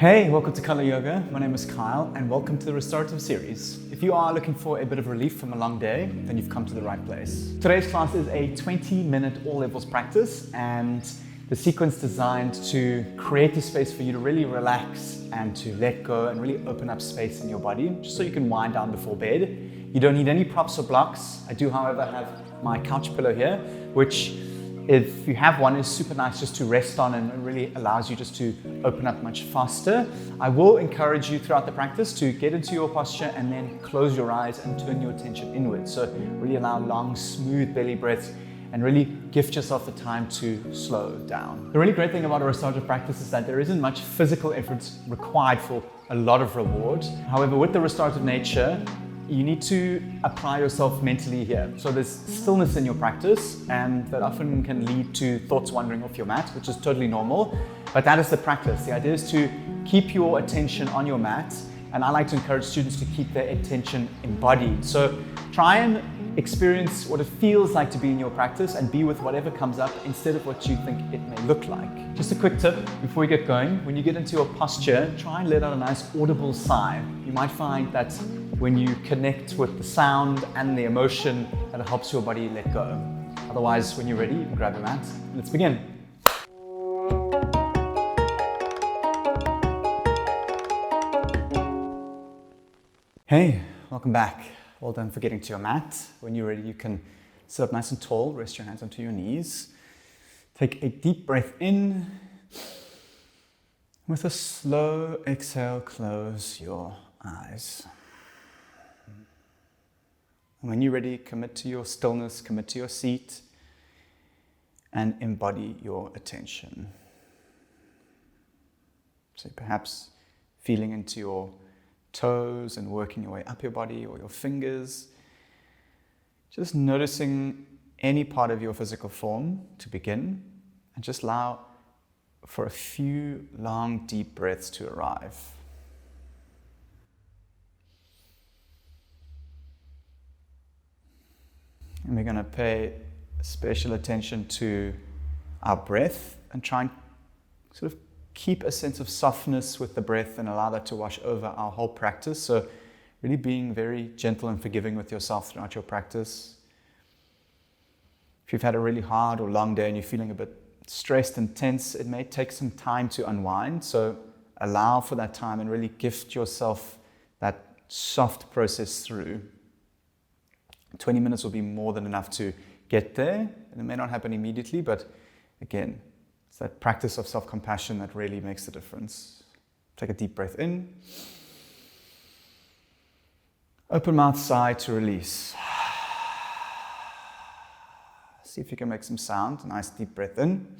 Hey, welcome to Color Yoga. My name is Kyle and welcome to the Restorative series. If you are looking for a bit of relief from a long day, then you've come to the right place. Today's class is a 20-minute all levels practice, and the sequence designed to create a space for you to really relax and to let go and really open up space in your body, just so you can wind down before bed. You don't need any props or blocks. I do, however, have my couch pillow here, which if you have one, is super nice just to rest on, and it really allows you just to open up much faster. I will encourage you throughout the practice to get into your posture and then close your eyes and turn your attention inwards. So really allow long, smooth belly breaths and really gift yourself the time to slow down. The really great thing about a restorative practice is that there isn't much physical effort required for a lot of reward. However, with the restorative nature, you need to apply yourself mentally here. So there's stillness in your practice, and that often can lead to thoughts wandering off your mat, which is totally normal, but that is the practice. The idea is to keep your attention on your mat, and I like to encourage students to keep their attention embodied. So try and experience what it feels like to be in your practice and be with whatever comes up instead of what you think it may look like. Just a quick tip before we get going: when you get into your posture, try and let out a nice audible sigh. You might find that when you connect with the sound and the emotion, that it helps your body let go. Otherwise, when you're ready, you can grab your mat. Let's begin. Hey, welcome back. Well done for getting to your mat. When you're ready, you can sit up nice and tall, rest your hands onto your knees. Take a deep breath in. With a slow exhale, close your eyes. And when you're ready, commit to your stillness, commit to your seat, and embody your attention. So perhaps feeling into your toes and working your way up your body, or your fingers. Just noticing any part of your physical form to begin, and just allow for a few long, deep breaths to arrive. And we're going to pay special attention to our breath and try and sort of keep a sense of softness with the breath and allow that to wash over our whole practice. So really being very gentle and forgiving with yourself throughout your practice. If you've had a really hard or long day and you're feeling a bit stressed and tense, it may take some time to unwind. So allow for that time and really gift yourself that soft process through. 20 minutes will be more than enough to get there, and it may not happen immediately, but again, it's that practice of self-compassion that really makes the difference. Take a deep breath in. Open mouth, sigh to release. See if you can make some sound. Nice deep breath in.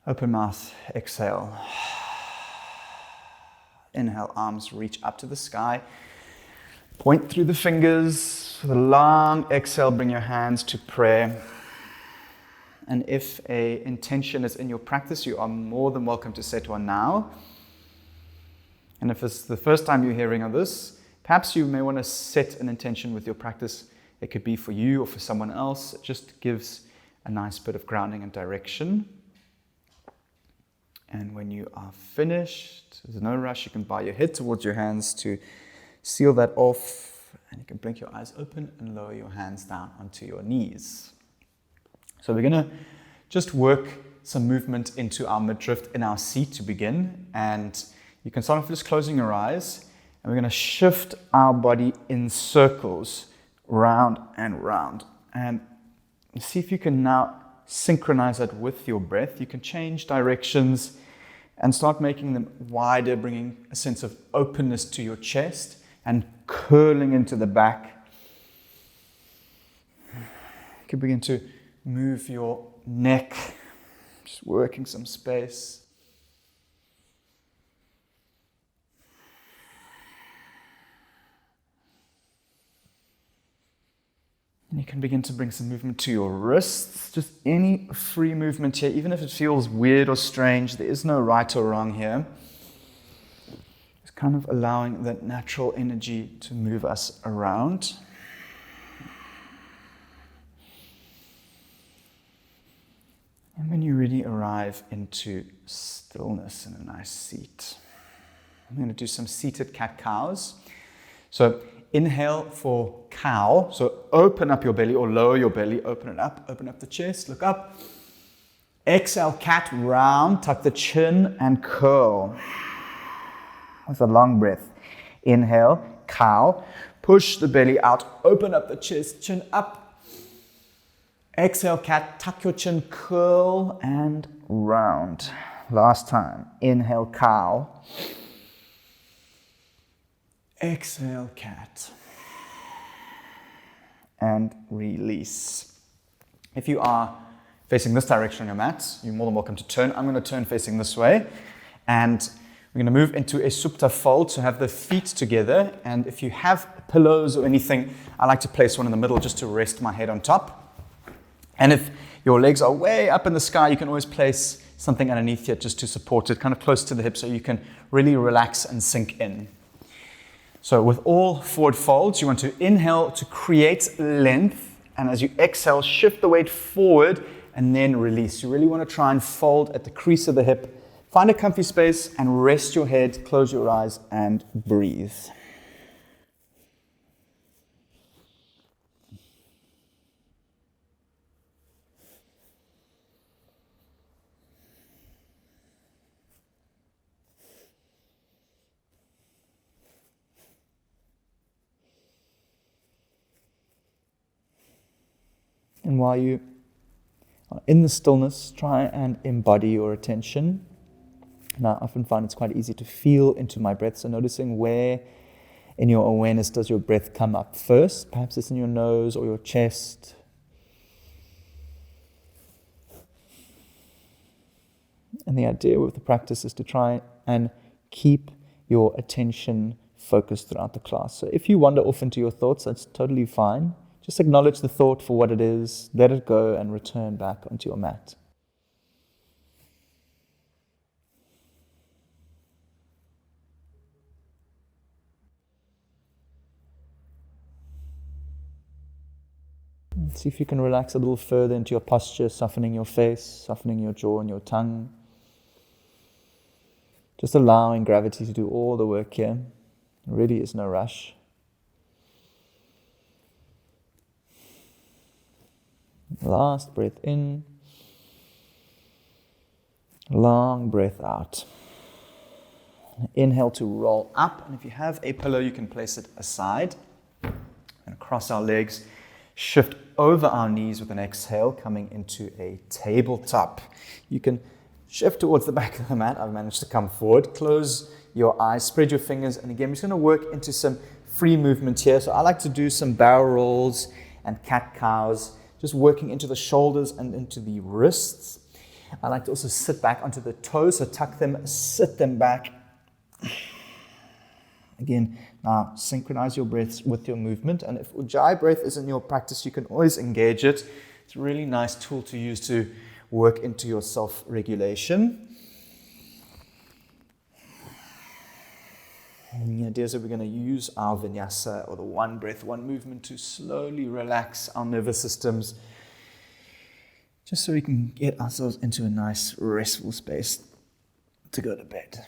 Open mouth, exhale. Inhale, arms reach up to the sky. Point through the fingers. With a long exhale, bring your hands to prayer. And if an intention is in your practice, you are more than welcome to set one now. And if it's the first time you're hearing of this, perhaps you may want to set an intention with your practice. It could be for you or for someone else. It just gives a nice bit of grounding and direction. And when you are finished, there's no rush. You can bow your head towards your hands to seal that off. And you can blink your eyes open and lower your hands down onto your knees. So we're going to just work some movement into our midriff in our seat to begin. And you can start off just closing your eyes. And we're going to shift our body in circles, round and round. And see if you can now synchronize that with your breath. You can change directions and start making them wider, bringing a sense of openness to your chest and curling into the back. You can begin to move your neck, just working some space. And you can begin to bring some movement to your wrists, just any free movement here, even if it feels weird or strange. There is no right or wrong here. Just kind of allowing that natural energy to move us around. And when you really arrive into stillness in a nice seat, I'm going to do some seated cat-cows. So inhale for cow. So open up your belly or lower your belly, open up the chest, look up. Exhale, cat, round, tuck the chin and curl with a long breath. Inhale, cow, push the belly out, open up the chest, chin up. Exhale, cat, tuck your chin, curl and round. Last time. Inhale, cow. Exhale, cat. And release. If you are facing this direction on your mat, you're more than welcome to turn. I'm going to turn facing this way. And we're going to move into a supta fold, so have the feet together. And if you have pillows or anything, I like to place one in the middle just to rest my head on top. And if your legs are way up in the sky, you can always place something underneath here just to support it, kind of close to the hip, so you can really relax and sink in. So with all forward folds, you want to inhale to create length. And as you exhale, shift the weight forward and then release. You really want to try and fold at the crease of the hip. Find a comfy space and rest your head, close your eyes and breathe. And while you are in the stillness, try and embody your attention. And I often find it's quite easy to feel into my breath. So noticing where in your awareness does your breath come up first. Perhaps it's in your nose or your chest. And the idea with the practice is to try and keep your attention focused throughout the class. So if you wander off into your thoughts, that's totally fine. Just acknowledge the thought for what it is, let it go, and return back onto your mat. See if you can relax a little further into your posture, softening your face, softening your jaw and your tongue. Just allowing gravity to do all the work here. There really is no rush. Last breath in. Long breath out. Inhale to roll up. And if you have a pillow, you can place it aside. And cross our legs. Shift over our knees with an exhale, coming into a tabletop. You can shift towards the back of the mat. I've managed to come forward. Close your eyes, spread your fingers. And again, we're just going to work into some free movement here. So I like to do some barrel rolls and cat-cows. Just working into the shoulders and into the wrists. I like to also sit back onto the toes, so tuck them, sit them back. Again, now synchronize your breaths with your movement. And if Ujjayi breath is in your practice, you can always engage it. It's a really nice tool to use to work into your self-regulation. And the idea is that we're going to use our vinyasa, or the one breath, one movement, to slowly relax our nervous systems, just so we can get ourselves into a nice restful space to go to bed.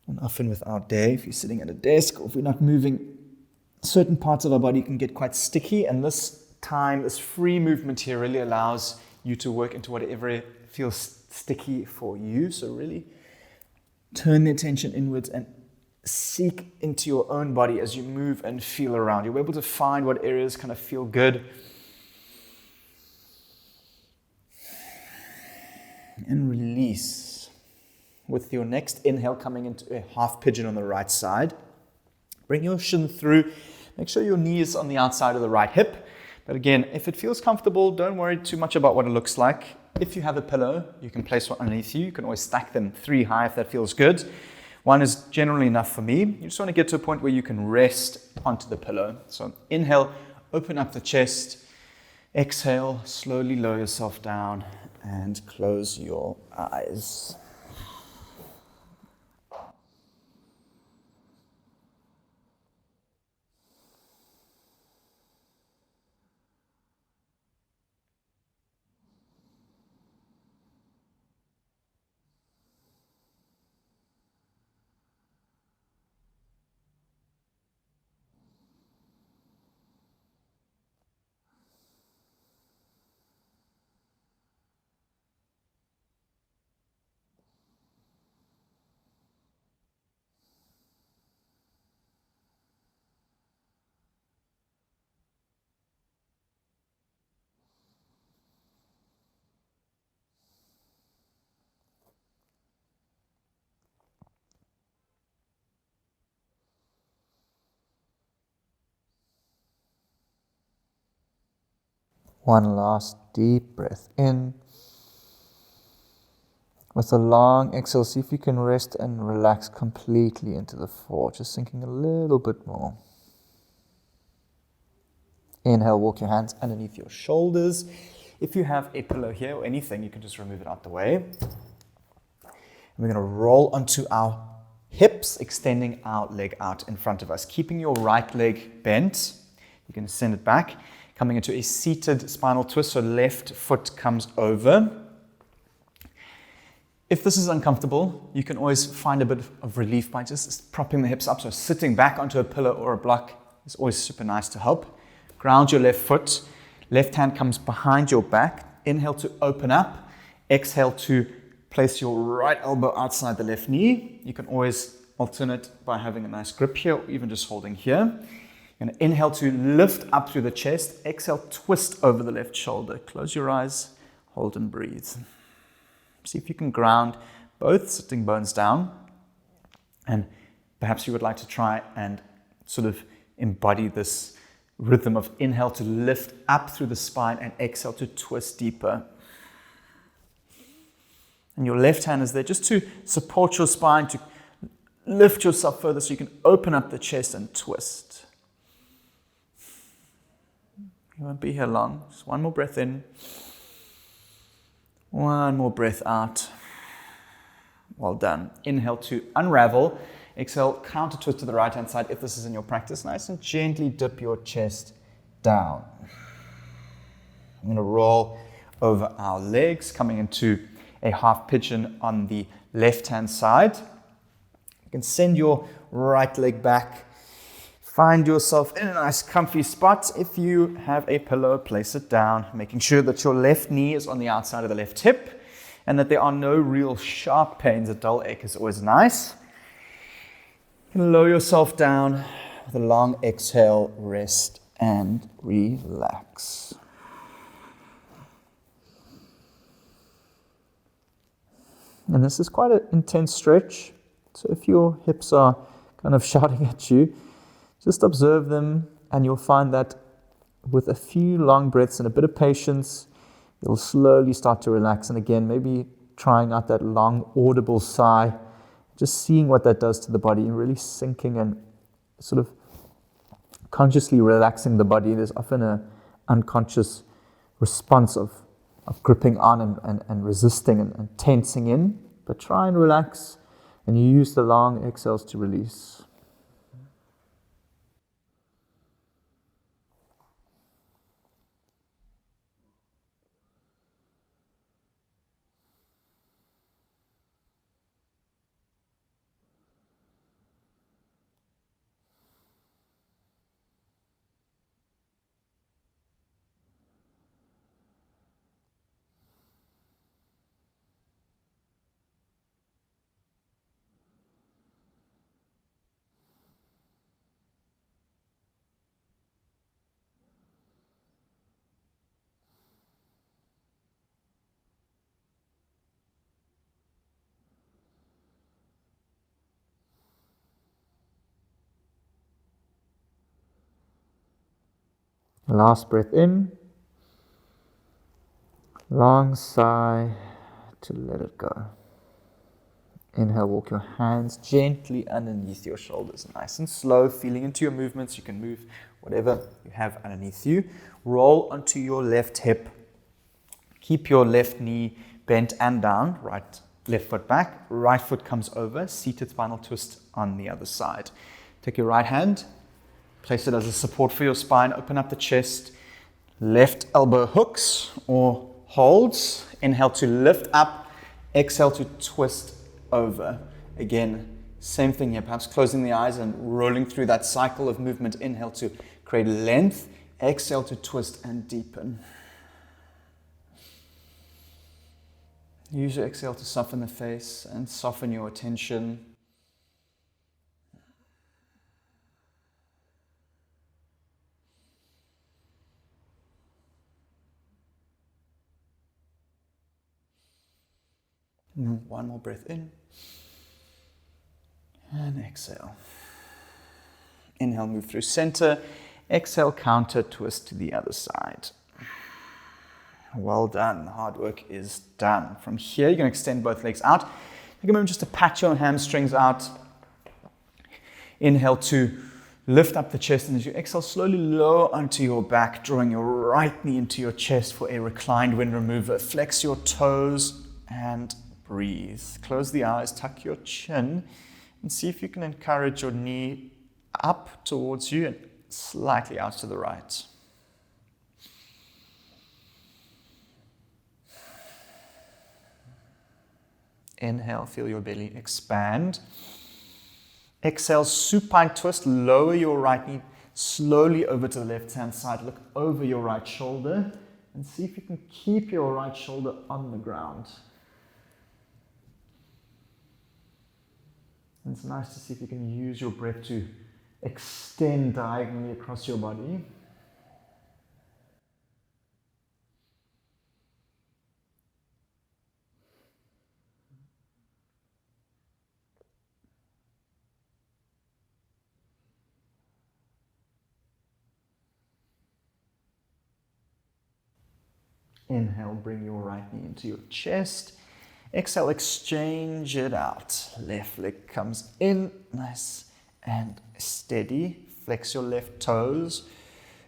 And often with our day, if you're sitting at a desk or if we're not moving, certain parts of our body can get quite sticky, and this time, this free movement here really allows you to work into whatever feels sticky for you. So really turn the attention inwards and seek into your own body as you move and feel around. You'll be able to find what areas kind of feel good. And release. With your next inhale, coming into a half pigeon on the right side. Bring your shin through. Make sure your knee is on the outside of the right hip. But again, if it feels comfortable, don't worry too much about what it looks like. If you have a pillow, you can place one underneath you. You can always stack them 3 high if that feels good. 1 is generally enough for me. You just want to get to a point where you can rest onto the pillow. So inhale, open up the chest. Exhale, slowly lower yourself down and close your eyes. One last deep breath in. With a long exhale, see if you can rest and relax completely into the floor, just sinking a little bit more. Inhale, walk your hands underneath your shoulders. If you have a pillow here or anything, you can just remove it out the way. And we're going to roll onto our hips, extending our leg out in front of us, keeping your right leg bent. You can send it back, coming into a seated spinal twist, so left foot comes over. If this is uncomfortable, you can always find a bit of relief by just propping the hips up. So sitting back onto a pillow or a block is always super nice to help. Ground your left foot. Left hand comes behind your back. Inhale to open up. Exhale to place your right elbow outside the left knee. You can always alternate by having a nice grip here or even just holding here. You're going to inhale to lift up through the chest. Exhale, twist over the left shoulder. Close your eyes, hold and breathe. See if you can ground both sitting bones down. And perhaps you would like to try and sort of embody this rhythm of inhale to lift up through the spine and exhale to twist deeper. And your left hand is there just to support your spine, to lift yourself further so you can open up the chest and twist. You won't be here long. Just one more breath in. One more breath out. Well done. Inhale to unravel. Exhale, counter twist to the right hand side if this is in your practice. Nice and gently dip your chest down. I'm going to roll over our legs, coming into a half pigeon on the left hand side. You can send your right leg back. Find yourself in a nice comfy spot. If you have a pillow, place it down, making sure that your left knee is on the outside of the left hip and that there are no real sharp pains. A dull ache is always nice. You can lower yourself down with a long exhale, rest and relax. And this is quite an intense stretch. So if your hips are kind of shouting at you, just observe them and you'll find that with a few long breaths and a bit of patience, you'll slowly start to relax. And again, maybe trying out that long audible sigh, just seeing what that does to the body and really sinking and sort of consciously relaxing the body. There's often an unconscious response of gripping on and resisting and tensing in. But try and relax and you use the long exhales to release. Last breath in, long sigh to let it go. Inhale, walk your hands gently underneath your shoulders, nice and slow, feeling into your movements. You can move whatever you have underneath you. Roll onto your left hip. Keep your left knee bent and down, left foot back, right foot comes over, seated spinal twist on the other side. Take your right hand, place it as a support for your spine, open up the chest, left elbow hooks or holds. Inhale to lift up, exhale to twist over. Again, same thing here, perhaps closing the eyes and rolling through that cycle of movement. Inhale to create length, exhale to twist and deepen. Use your exhale to soften the face and soften your attention. One more breath in and exhale. Inhale, move through center. Exhale, counter twist to the other side. Well done. The hard work is done. From here, you're going to extend both legs out. Take a moment just to pat your hamstrings out. Inhale to lift up the chest, and as you exhale, slowly lower onto your back, drawing your right knee into your chest for a reclined wind remover. Flex your toes and breathe. Close the eyes, tuck your chin, and see if you can encourage your knee up towards you and slightly out to the right. Inhale, feel your belly expand. Exhale, supine twist, lower your right knee slowly over to the left-hand side. Look over your right shoulder and see if you can keep your right shoulder on the ground. And it's nice to see if you can use your breath to extend diagonally across your body. Inhale, bring your right knee into your chest. Exhale, exchange it out. Left leg comes in, nice and steady. Flex your left toes.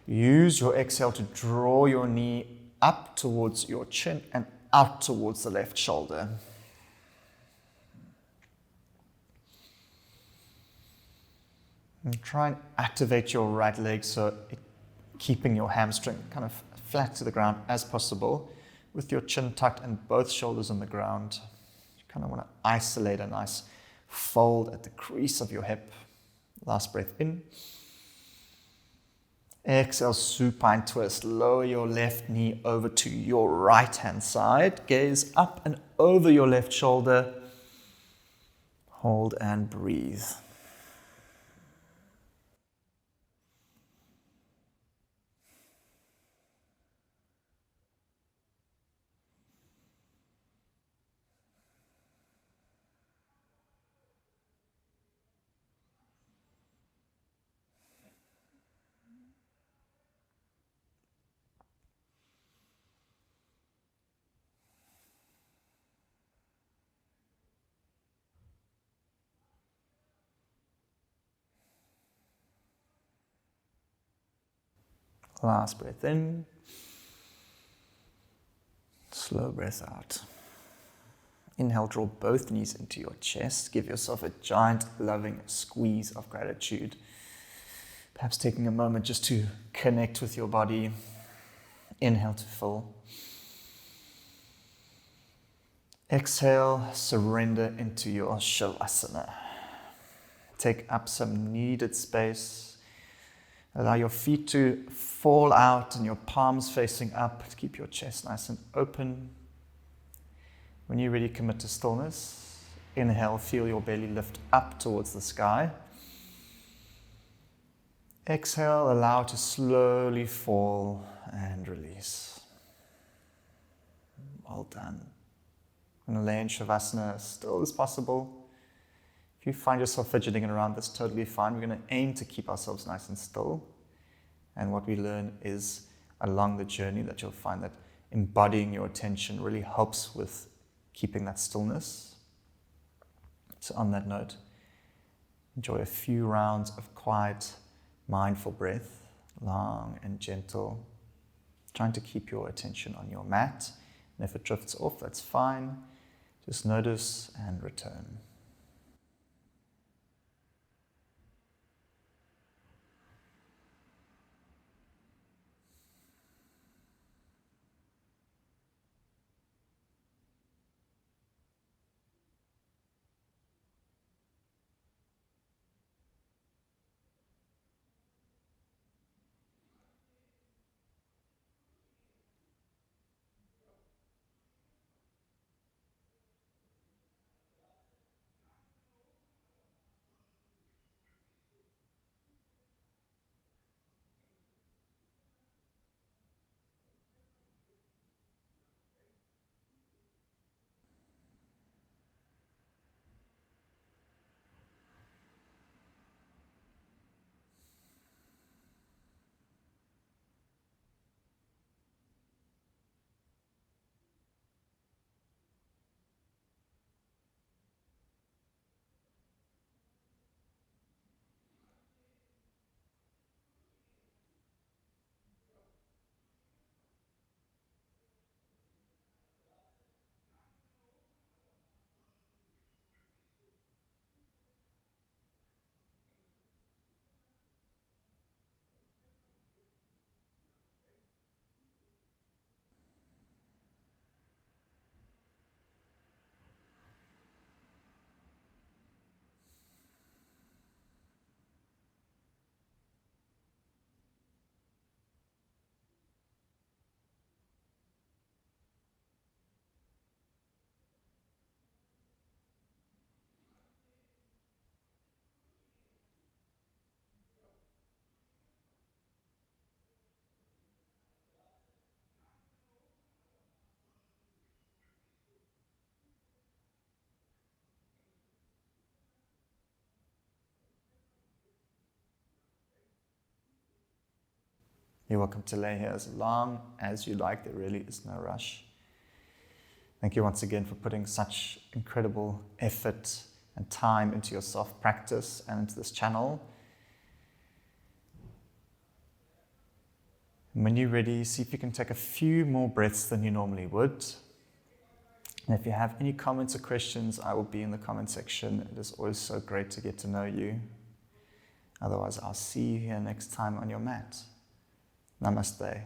Use your exhale to draw your knee up towards your chin and out towards the left shoulder. And try and activate your right leg so keeping your hamstring kind of flat to the ground as possible with your chin tucked and both shoulders on the ground. You kind of want to isolate a nice fold at the crease of your hip. Last breath in. Exhale, supine twist. Lower your left knee over to your right hand side. Gaze up and over your left shoulder. Hold and breathe. Last breath in. Slow breath out. Inhale, draw both knees into your chest. Give yourself a giant, loving squeeze of gratitude. Perhaps taking a moment just to connect with your body. Inhale to fill. Exhale, surrender into your Shavasana. Take up some needed space. Allow your feet to fall out and your palms facing up to keep your chest nice and open. When you're ready, commit to stillness. Inhale, feel your belly lift up towards the sky. Exhale, allow to slowly fall and release. Well done. I'm going to lay in Shavasana as still as possible. If you find yourself fidgeting around, that's totally fine. We're going to aim to keep ourselves nice and still. And what we learn is along the journey that you'll find that embodying your attention really helps with keeping that stillness. So on that note, enjoy a few rounds of quiet, mindful breath, long and gentle, trying to keep your attention on your mat. And if it drifts off, that's fine. Just notice and return. You're welcome to lay here as long as you like. There really is no rush. Thank you once again for putting such incredible effort and time into your self-practice and into this channel. And when you're ready, see if you can take a few more breaths than you normally would. And if you have any comments or questions, I will be in the comment section. It is always so great to get to know you. Otherwise, I'll see you here next time on your mat. Namaste.